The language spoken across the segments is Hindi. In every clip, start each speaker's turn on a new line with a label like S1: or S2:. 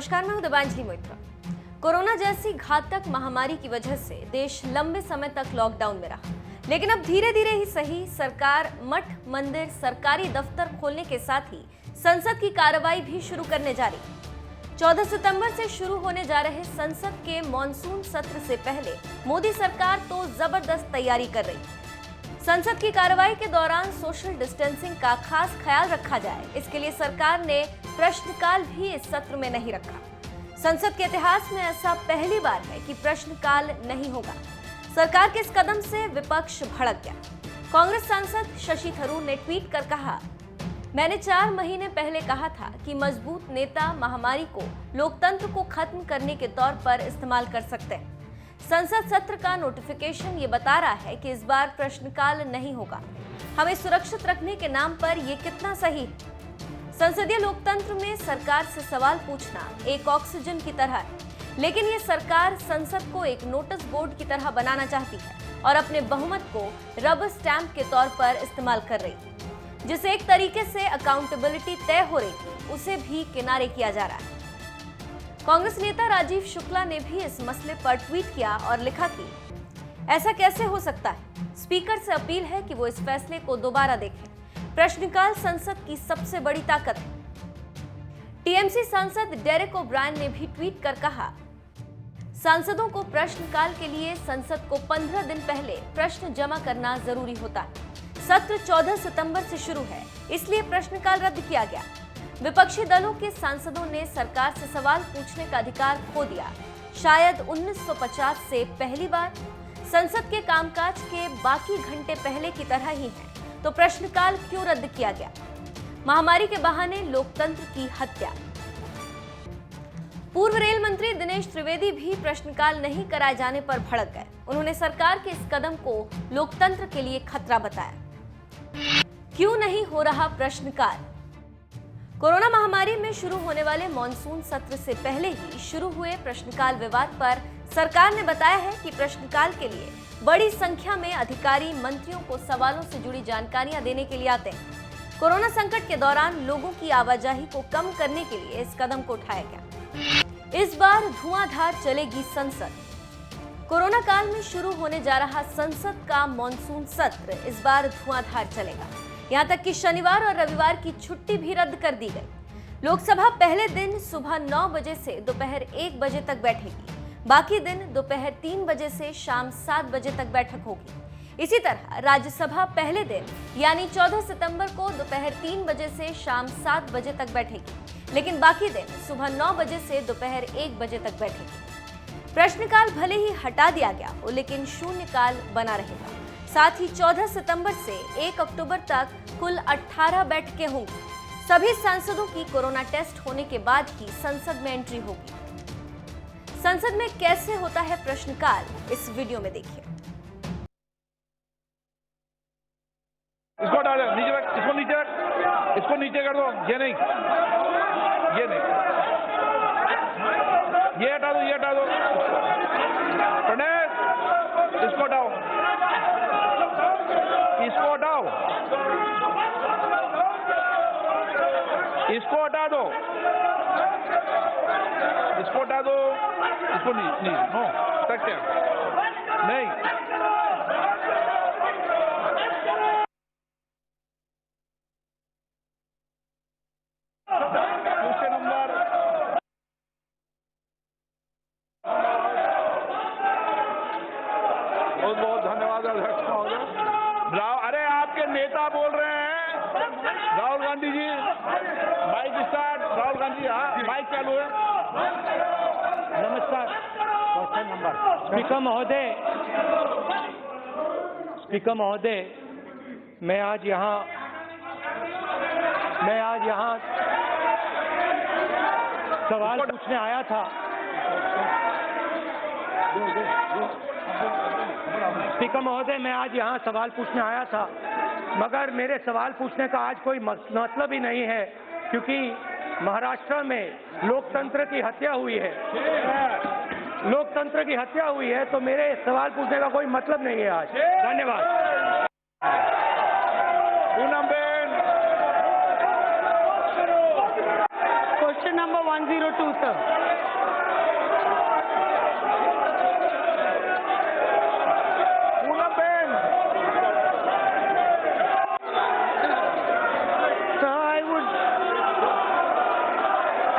S1: नमस्कार, मैं हूं दिव्यांजलि मोइत्रा। कोरोना जैसी घातक महामारी की वजह से देश लंबे समय तक लॉकडाउन में रहा, लेकिन अब धीरे धीरे ही सही सरकार मठ, मंदिर, सरकारी दफ्तर खोलने के साथ ही संसद की कार्रवाई भी शुरू करने जा रही है। 14 सितंबर से शुरू होने जा रहे संसद के मॉनसून सत्र से पहले मोदी सरकार तो जबरदस्त तैयारी कर रही है। संसद की कार्रवाई के दौरान सोशल डिस्टेंसिंग का खास ख्याल रखा जाए, इसके लिए सरकार ने प्रश्नकाल भी इस सत्र में नहीं रखा। संसद के इतिहास में ऐसा पहली बार है कि प्रश्नकाल नहीं होगा। सरकार के इस कदम से विपक्ष भड़क गया। कांग्रेस सांसद शशि थरूर ने ट्वीट कर कहा, मैंने 4 महीने पहले कहा था कि मजबूत नेता महामारी को लोकतंत्र को खत्म करने के तौर पर इस्तेमाल कर सकते हैं। संसद सत्र का नोटिफिकेशन ये बता रहा है कि इस बार प्रश्नकाल नहीं होगा। हमें सुरक्षित रखने के नाम पर यह कितना सही है? संसदीय लोकतंत्र में सरकार से सवाल पूछना एक ऑक्सीजन की तरह है, लेकिन ये सरकार संसद को एक नोटिस बोर्ड की तरह बनाना चाहती है और अपने बहुमत को रबर स्टैंप के तौर पर इस्तेमाल कर रही है। जिसे एक तरीके से अकाउंटेबिलिटी तय हो रही थी, उसे भी किनारे किया जा रहा है। कांग्रेस नेता राजीव शुक्ला ने भी इस मसले पर ट्वीट किया और लिखा कि ऐसा कैसे हो सकता है? स्पीकर से अपील है कि वो इस फैसले को दोबारा देखें। प्रश्नकाल संसद की सबसे बड़ी ताकत है। टीएमसी सांसद डेरेक ओब्रायन ने भी ट्वीट कर कहा, सांसदों को प्रश्नकाल के लिए संसद को 15 दिन पहले प्रश्न जमा करना जरूरी होता है। सत्र 14 सितंबर से शुरू है, इसलिए प्रश्नकाल रद्द किया गया। विपक्षी दलों के सांसदों ने सरकार से सवाल पूछने का अधिकार खो दिया। शायद 1950 से पहली बार। संसद के कामकाज के बाकी घंटे पहले की तरह ही हैं, तो प्रश्नकाल क्यों रद्द किया गया? महामारी के बहाने लोकतंत्र की हत्या। पूर्व रेल मंत्री दिनेश त्रिवेदी भी प्रश्नकाल नहीं कराए जाने पर भड़क गए। उन्होंने सरकार के इस कदम को लोकतंत्र के लिए खतरा बताया। क्यों नहीं हो रहा प्रश्नकाल? कोरोना महामारी में शुरू होने वाले मॉनसून सत्र से पहले ही शुरू हुए प्रश्नकाल विवाद पर सरकार ने बताया है कि प्रश्नकाल के लिए बड़ी संख्या में अधिकारी मंत्रियों को सवालों से जुड़ी जानकारियां देने के लिए आते हैं। कोरोना संकट के दौरान लोगों की आवाजाही को कम करने के लिए इस कदम को उठाया गया। इस बार धुआंधार चलेगी संसद। कोरोना काल में शुरू होने जा रहा संसद का मॉनसून सत्र इस बार धुआंधार चलेगा। यहाँ तक कि शनिवार और रविवार की छुट्टी भी रद्द कर दी गई। लोकसभा पहले दिन सुबह 9 बजे से दोपहर 1 बजे तक बैठेगी। बाकी दिन दोपहर 3 बजे से शाम 7 बजे तक बैठक होगी। इसी तरह राज्यसभा पहले दिन यानी 14 सितंबर को दोपहर 3 बजे से शाम 7 बजे तक बैठेगी, लेकिन बाकी दिन सुबह 9 बजे से दोपहर 1 बजे तक बैठेगी। प्रश्नकाल भले ही हटा दिया गया हो, लेकिन शून्यकाल बना रहेगा। साथ ही 14 सितंबर से 1 अक्टूबर तक कुल 18 बैठकें होंगी। सभी सांसदों की कोरोना टेस्ट होने के बाद ही संसद में एंट्री होगी। संसद में कैसे होता है प्रश्नकाल, इस वीडियो में देखिए।
S2: इसको डालो नीचे रख, इसको नीचे कर दो। ये नहीं, ये हटा दो, गणेश इसको हटाओ, इसको हटा दो, इसको नहीं नो सकते नहीं। क्वेश्चन नंबर बहुत बहुत धन्यवाद अध्यक्ष महोदय। अरे आपके नेता बोल रहे हैं, राहुल गांधी जी। Mike start. राहुल गांधी, हाँ माइक चालू है।
S3: नमस्कार। Question number. स्पीकर महोदय, मैं आज यहाँ सवाल पूछने आया था। स्पीकर महोदय, मैं आज यहाँ सवाल पूछने आया था, मगर मेरे सवाल पूछने का आज कोई मतलब ही नहीं है, क्योंकि महाराष्ट्र में लोकतंत्र की हत्या हुई है। लोकतंत्र की हत्या हुई है, तो मेरे सवाल पूछने का कोई मतलब नहीं है आज। धन्यवाद।
S4: Question number 1 102, sir.
S2: Poonam Ben,
S4: Sir, I would,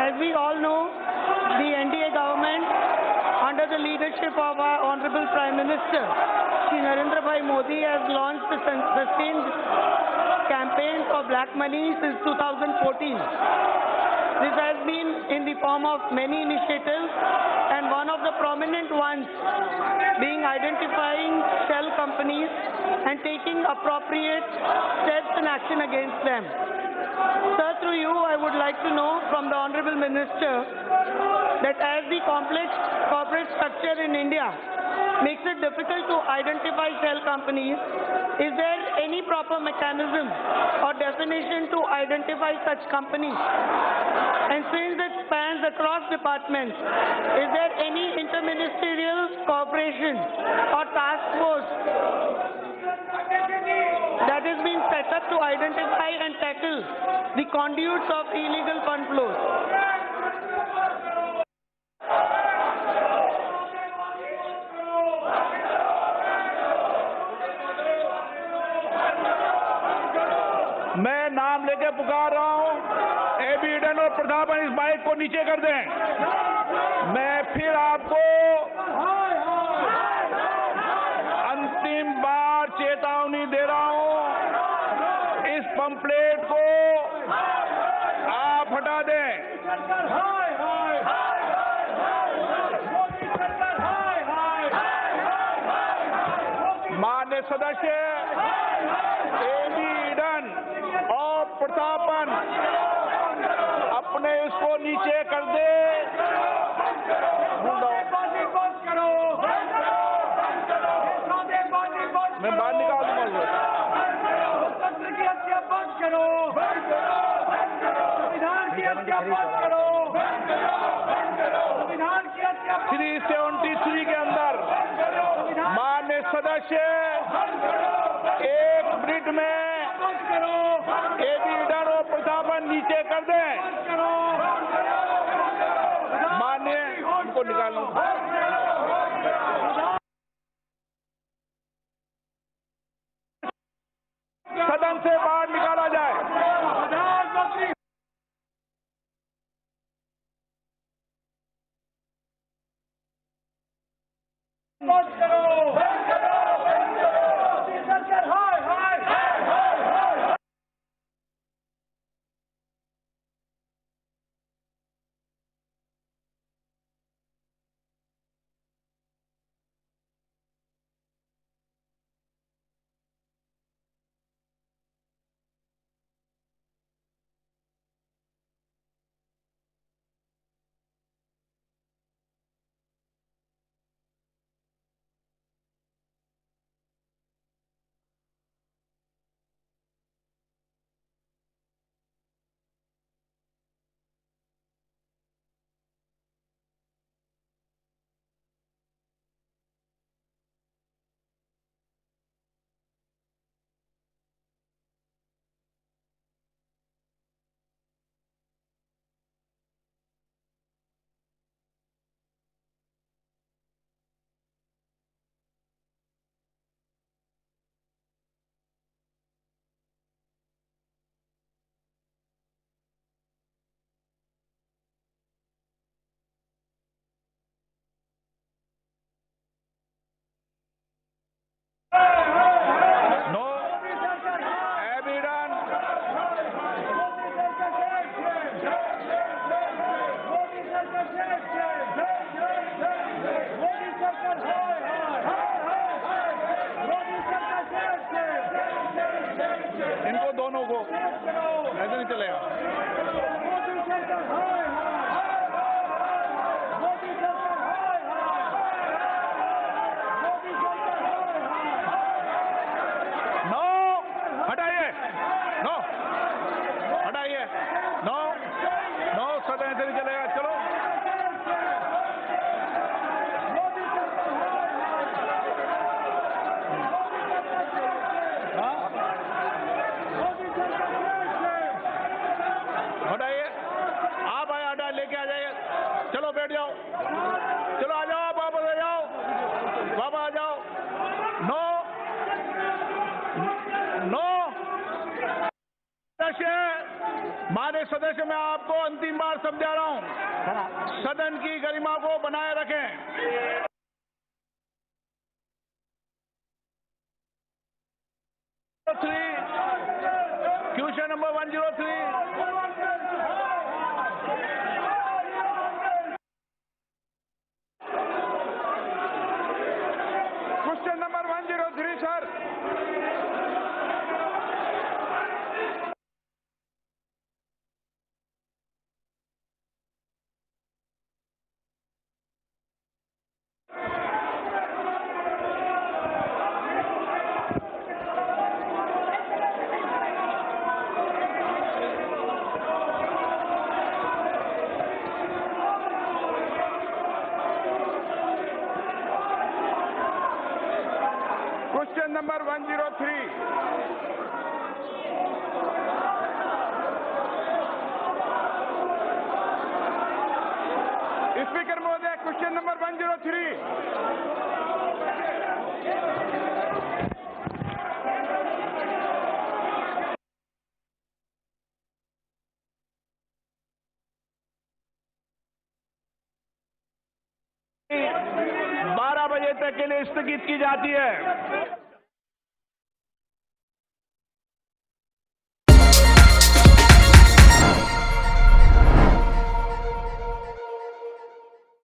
S4: as we all know, the NDA government, under the leadership of our Honorable Prime Minister, Shri Narendra Bhai Modi, has launched a sustained campaign for black money since 2014. This has been in the form of many initiatives, and one of the prominent ones being identifying shell companies and taking appropriate steps and action against them. Sir, through you, I would like to know from the Honorable Minister that as the complex corporate structure in India makes it difficult to identify shell companies, is there any proper mechanism or definition to identify such companies? And since it spans across departments, is there any interministerial cooperation or task force that has been set up to identify and tackle the conduits of illegal fund flows?
S2: मैं नाम लेके पुकार रहा हूं, एबी ईडन और प्रतापन इस बाइक को नीचे कर दें। मैं फिर आपको अंतिम बार चेतावनी दे रहा हूं, इस पंपलेट को आप हटा दें। माननीय सदस्य एबी ईडन और प्रतापन अपने इसको नीचे कर दे। मैं बाहर निकाल दूंगा।
S5: लोकतंत्र की हत्या बंद करो, संविधान की हत्या बंद करो, संविधान की हत्या
S2: 373 के अंदर माननीय सदस्य 1 मिनट में एबी ईडन और प्रतापन नीचे कर दें। माननीय उनको निकालो। सदन से बाहर निकाला जाए।
S5: प्रधानमंत्री बंद करो, सरकार हाय हाय
S2: नो एबी ईडन इनको दोनों को ऐसे नहीं चलेगा। नो हटाइए, नो हटाइए, नो नो सदन ऐसे नहीं चलेगा। चलो हटाइए, आप आए माननीय सदस्य, मैं आपको अंतिम बार समझा रहा हूं, सदन की गरिमा को बनाए रखें। Question number 103। Question number 103 sir. Question number 103। Speaker महोदय, क्वेश्चन नंबर 103। बारह बजे तक के लिए स्थगित की जाती है।